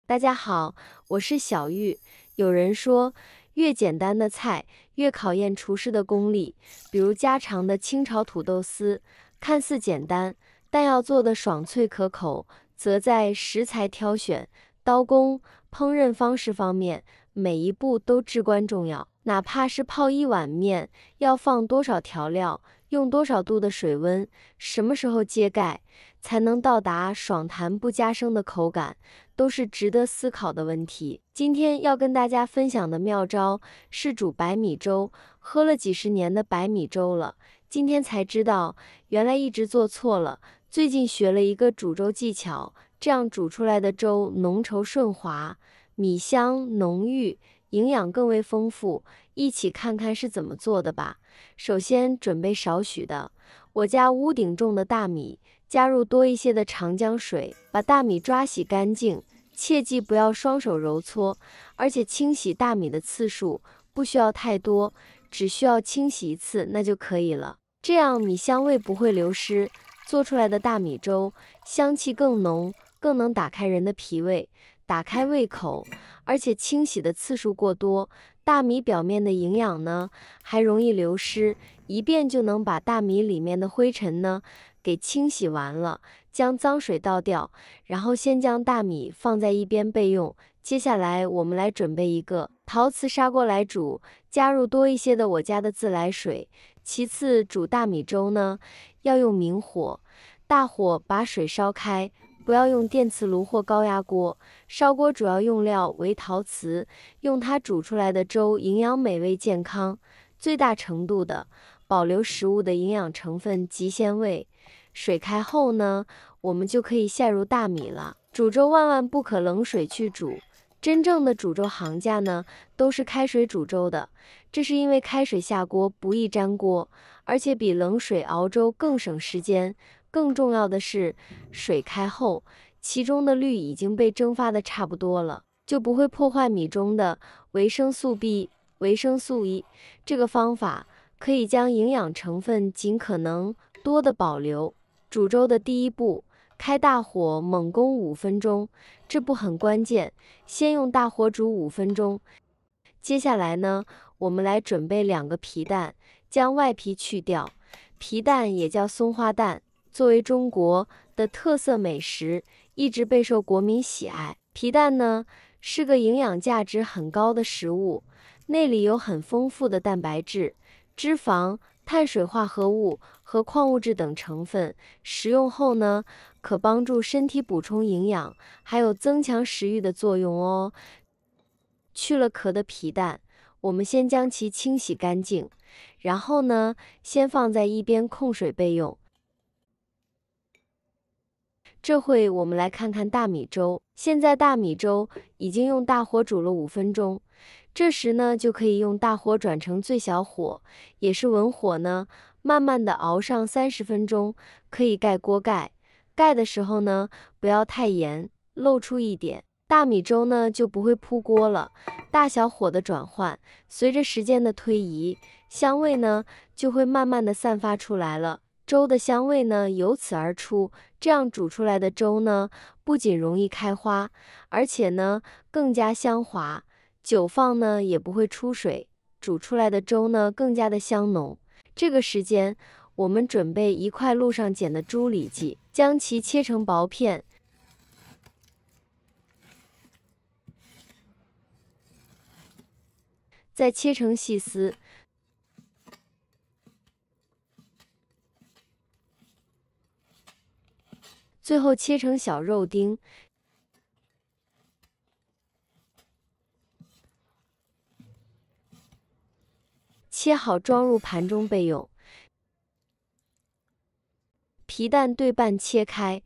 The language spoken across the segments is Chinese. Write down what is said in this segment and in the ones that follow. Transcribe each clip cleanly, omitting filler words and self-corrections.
大家好，我是小玉。有人说，越简单的菜越考验厨师的功力。比如家常的清炒土豆丝，看似简单，但要做的爽脆可口，则在食材挑选、刀工、烹饪方式方面，每一步都至关重要。哪怕是泡一碗面，要放多少调料，用多少度的水温，什么时候揭盖，才能到达爽弹不加生的口感，都是值得思考的问题。今天要跟大家分享的妙招是煮白米粥。喝了几十年的白米粥了，今天才知道原来一直做错了。最近学了一个煮粥技巧，这样煮出来的粥浓稠顺滑，米香浓郁，营养更为丰富。一起看看是怎么做的吧。首先准备少许的我家屋顶种的大米，加入多一些的长江水，把大米抓洗干净，切记不要双手揉搓，而且清洗大米的次数不需要太多，只需要清洗一次那就可以了。这样米香味不会流失，做出来的大米粥香气更浓，更能打开人的脾胃，打开胃口。而且清洗的次数过多，大米表面的营养呢还容易流失，一遍就能把大米里面的灰尘呢给清洗完了。将脏水倒掉，然后先将大米放在一边备用。接下来我们来准备一个陶瓷砂锅来煮，加入多一些的我家的自来水。其次煮大米粥呢要用明火，大火把水烧开，不要用电磁炉或高压锅。烧锅主要用料为陶瓷，用它煮出来的粥营养美味健康，最大程度的保留食物的营养成分及鲜味。水开后呢，我们就可以下入大米了。煮粥万万不可冷水去煮，真正的煮粥行家呢都是开水煮粥的，这是因为开水下锅不易粘锅，而且比冷水熬粥更省时间。更重要的是，水开后，其中的氯已经被蒸发的差不多了，就不会破坏米中的维生素 B、维生素 E。这个方法可以将营养成分尽可能多的保留。煮粥的第一步，开大火猛攻5分钟，这步很关键，先用大火煮5分钟。接下来呢，我们来准备2个皮蛋，将外皮去掉。皮蛋也叫松花蛋，作为中国的特色美食，一直备受国民喜爱。皮蛋呢，是个营养价值很高的食物，内里有很丰富的蛋白质、脂肪、碳水化合物和矿物质等成分，食用后呢，可帮助身体补充营养，还有增强食欲的作用哦。去了壳的皮蛋，我们先将其清洗干净，然后呢，先放在一边控水备用。这会我们来看看大米粥。现在大米粥已经用大火煮了5分钟，这时呢就可以用大火转成最小火，也是文火呢，慢慢的熬上30分钟，可以盖锅盖。盖的时候呢，不要太严，露出一点，大米粥呢就不会扑锅了。大小火的转换，随着时间的推移，香味呢就会慢慢的散发出来了。粥的香味呢由此而出，这样煮出来的粥呢，不仅容易开花，而且呢更加香滑，久放呢也不会出水，煮出来的粥呢更加的香浓。这个时间，我们准备1块路上捡的猪里脊，将其切成薄片，再切成细丝。最后切成小肉丁，切好装入盘中备用。皮蛋对半切开，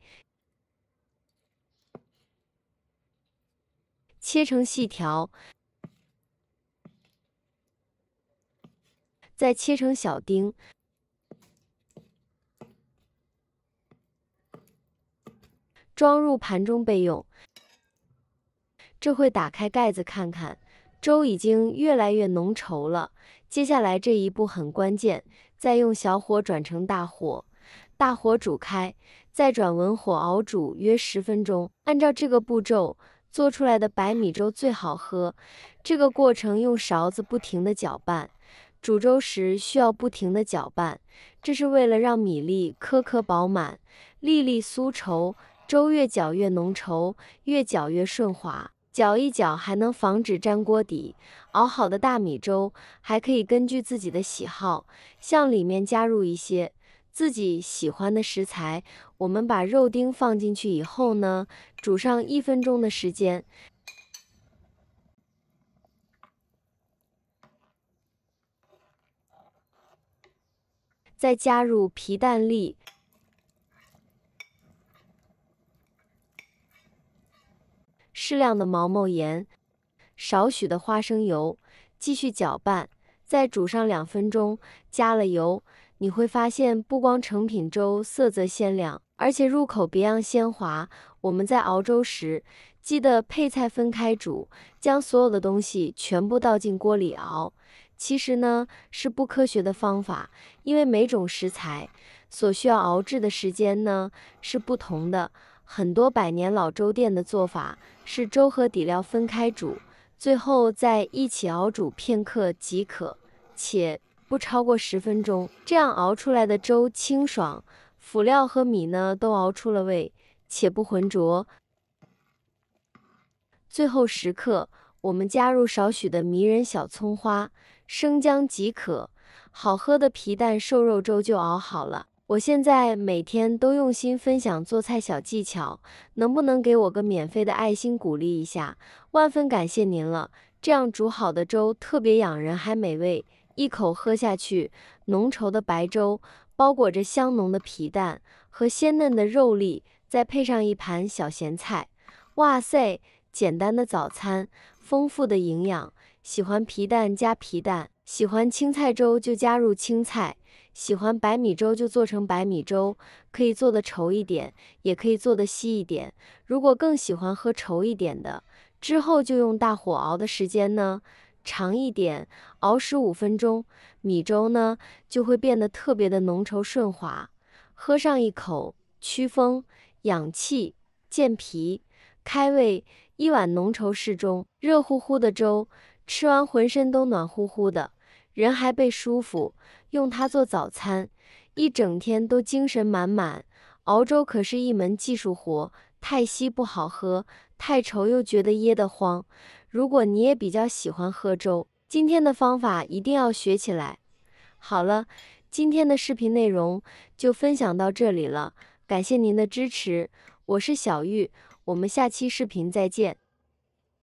切成细条，再切成小丁，装入盘中备用。这会打开盖子看看，粥已经越来越浓稠了。接下来这一步很关键，再用小火转成大火，大火煮开，再转文火熬煮约10分钟。按照这个步骤，做出来的白米粥最好喝。这个过程用勺子不停地搅拌，煮粥时需要不停地搅拌，这是为了让米粒颗颗饱满，粒粒酥稠，粥越搅越浓稠，越搅越顺滑。搅一搅还能防止粘锅底。熬好的大米粥还可以根据自己的喜好，向里面加入一些自己喜欢的食材。我们把肉丁放进去以后呢，煮上1分钟的时间，再加入皮蛋粒、适量的毛毛盐、少许的花生油，继续搅拌，再煮上2分钟。加了油，你会发现不光成品粥色泽鲜亮，而且入口别样鲜滑。我们在熬粥时，记得配菜分开煮，将所有的东西全部倒进锅里熬。其实呢，是不科学的方法，因为每种食材所需要熬制的时间呢是不同的。很多百年老粥店的做法是粥和底料分开煮，最后再一起熬煮片刻即可，且不超过10分钟。这样熬出来的粥清爽，辅料和米呢都熬出了味，且不浑浊。最后时刻，我们加入少许的迷人小葱花、生姜即可。好喝的皮蛋瘦肉粥就熬好了。我现在每天都用心分享做菜小技巧，能不能给我个免费的爱心鼓励一下？万分感谢您了！这样煮好的粥特别养人还美味，一口喝下去，浓稠的白粥包裹着香浓的皮蛋和鲜嫩的肉粒，再配上一盘小咸菜，哇塞！简单的早餐，丰富的营养。喜欢皮蛋加皮蛋，喜欢青菜粥就加入青菜，喜欢白米粥就做成白米粥，可以做的稠一点，也可以做的稀一点。如果更喜欢喝稠一点的，之后就用大火熬的时间呢长一点，熬15分钟，米粥呢就会变得特别的浓稠顺滑。喝上一口，祛风养气、健脾、开胃。一碗浓稠适中、热乎乎的粥，吃完浑身都暖乎乎的，人还倍舒服。用它做早餐，一整天都精神满满。熬粥可是一门技术活，太稀不好喝，太稠又觉得噎得慌。如果你也比较喜欢喝粥，今天的方法一定要学起来。好了，今天的视频内容就分享到这里了，感谢您的支持，我是小玉，我们下期视频再见。